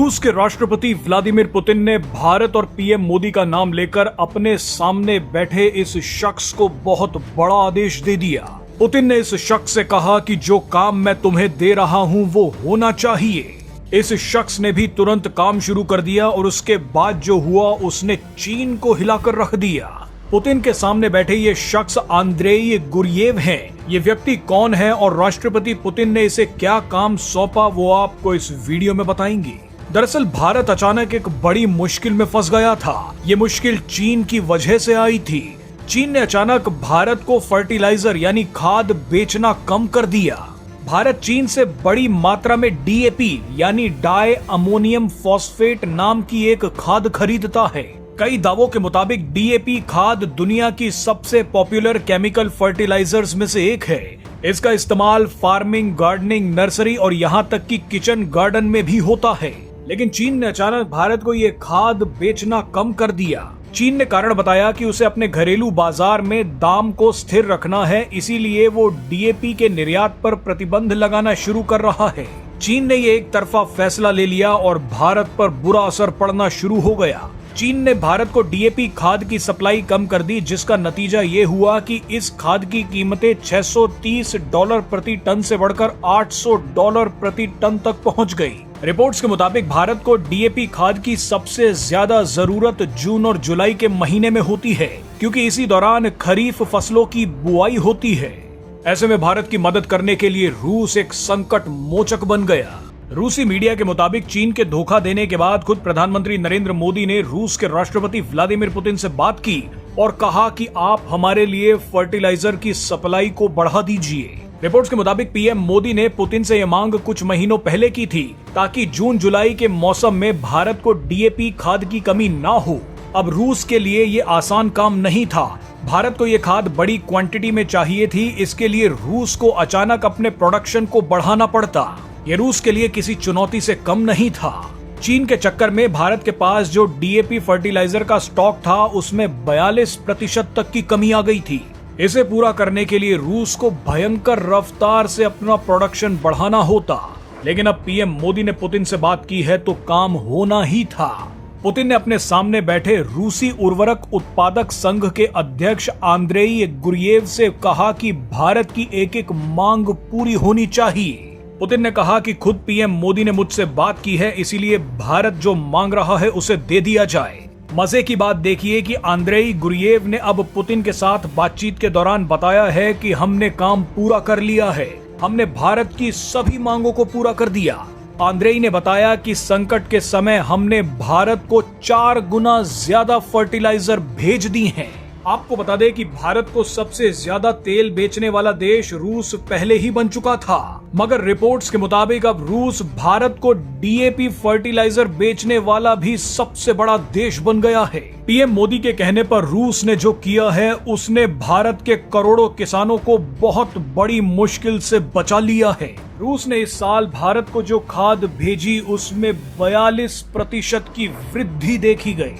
रूस के राष्ट्रपति व्लादिमीर पुतिन ने भारत और पीएम मोदी का नाम लेकर अपने सामने बैठे इस शख्स को बहुत बड़ा आदेश दे दिया। पुतिन ने इस शख्स से कहा कि जो काम मैं तुम्हें दे रहा हूं वो होना चाहिए। इस शख्स ने भी तुरंत काम शुरू कर दिया और उसके बाद जो हुआ उसने चीन को हिलाकर रख दिया। पुतिन के सामने बैठे ये शख्स आंद्रेई गुरियेव हैं। ये व्यक्ति कौन है और राष्ट्रपति पुतिन ने इसे क्या काम सौंपा वो आपको इस वीडियो में बताएंगे। दरअसल भारत अचानक एक बड़ी मुश्किल में फंस गया था। ये मुश्किल चीन की वजह से आई थी। चीन ने अचानक भारत को फर्टिलाइजर यानी खाद बेचना कम कर दिया। भारत चीन से बड़ी मात्रा में डीएपी यानी डाई अमोनियम फॉस्फेट नाम की एक खाद खरीदता है। कई दावों के मुताबिक डीएपी खाद दुनिया की सबसे पॉपुलर केमिकल फर्टिलाइजर्स में से एक है। इसका इस्तेमाल फार्मिंग, गार्डनिंग, नर्सरी और यहाँ तक कि किचन गार्डन में भी होता है। लेकिन चीन ने अचानक भारत को ये खाद बेचना कम कर दिया। चीन ने कारण बताया कि उसे अपने घरेलू बाजार में दाम को स्थिर रखना है, इसीलिए वो डीएपी के निर्यात पर प्रतिबंध लगाना शुरू कर रहा है। चीन ने ये एक तरफा फैसला ले लिया और भारत पर बुरा असर पड़ना शुरू हो गया। चीन ने भारत को डीएपी खाद की सप्लाई कम कर दी, जिसका नतीजा ये हुआ कि इस खाद की कीमतें $630 प्रति टन से बढ़कर $800 प्रति टन तक पहुंच गई। रिपोर्ट्स के मुताबिक भारत को डीएपी खाद की सबसे ज्यादा जरूरत जून और जुलाई के महीने में होती है, क्योंकि इसी दौरान खरीफ फसलों की बुआई होती है। ऐसे में भारत की मदद करने के लिए रूस एक संकट मोचक बन गया। रूसी मीडिया के मुताबिक चीन के धोखा देने के बाद खुद प्रधानमंत्री नरेंद्र मोदी ने रूस के राष्ट्रपति व्लादिमीर पुतिन से बात की और कहा कि आप हमारे लिए फर्टिलाइजर की सप्लाई को बढ़ा दीजिए। रिपोर्ट्स के मुताबिक पीएम मोदी ने पुतिन से यह मांग कुछ महीनों पहले की थी, ताकि जून जुलाई के मौसम में भारत को डीएपी खाद की कमी ना हो। अब रूस के लिए ये आसान काम नहीं था। भारत को ये खाद बड़ी क्वांटिटी में चाहिए थी, इसके लिए रूस को अचानक अपने प्रोडक्शन को बढ़ाना पड़ता। ये रूस के लिए किसी चुनौती से कम नहीं था। चीन के चक्कर में भारत के पास जो डीएपी फर्टिलाइजर का स्टॉक था उसमें 42% तक की कमी आ गई थी। इसे पूरा करने के लिए रूस को भयंकर रफ्तार से अपना प्रोडक्शन बढ़ाना होता। लेकिन अब पीएम मोदी ने पुतिन से बात की है तो काम होना ही था। पुतिन ने अपने सामने बैठे रूसी उर्वरक उत्पादक संघ के अध्यक्ष आंद्रेई गुरियेव से कहा कि भारत की एक एक मांग पूरी होनी चाहिए। पुतिन ने कहा कि खुद पीएम मोदी ने मुझसे बात की है, इसीलिए भारत जो मांग रहा है उसे दे दिया जाए। मजे की बात देखिए कि आंद्रेई गुरियेव ने अब पुतिन के साथ बातचीत के दौरान बताया है कि हमने काम पूरा कर लिया है, हमने भारत की सभी मांगों को पूरा कर दिया। आंद्रेई ने बताया कि संकट के समय हमने भारत को 4 गुना ज्यादा फर्टिलाइजर भेज दी हैं। आपको बता दें कि भारत को सबसे ज्यादा तेल बेचने वाला देश रूस पहले ही बन चुका था, मगर रिपोर्ट्स के मुताबिक अब रूस भारत को डीएपी फर्टिलाइजर बेचने वाला भी सबसे बड़ा देश बन गया है। पीएम मोदी के कहने पर रूस ने जो किया है उसने भारत के करोड़ों किसानों को बहुत बड़ी मुश्किल से बचा लिया है। रूस ने इस साल भारत को जो खाद भेजी उसमें 42% की वृद्धि देखी गई,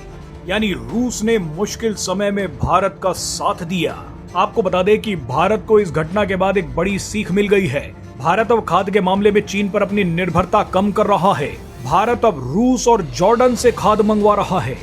यानी रूस ने मुश्किल समय में भारत का साथ दिया। आपको बता दें कि भारत को इस घटना के बाद एक बड़ी सीख मिल गई है। भारत अब खाद के मामले में चीन पर अपनी निर्भरता कम कर रहा है। भारत अब रूस और जॉर्डन से खाद मंगवा रहा है।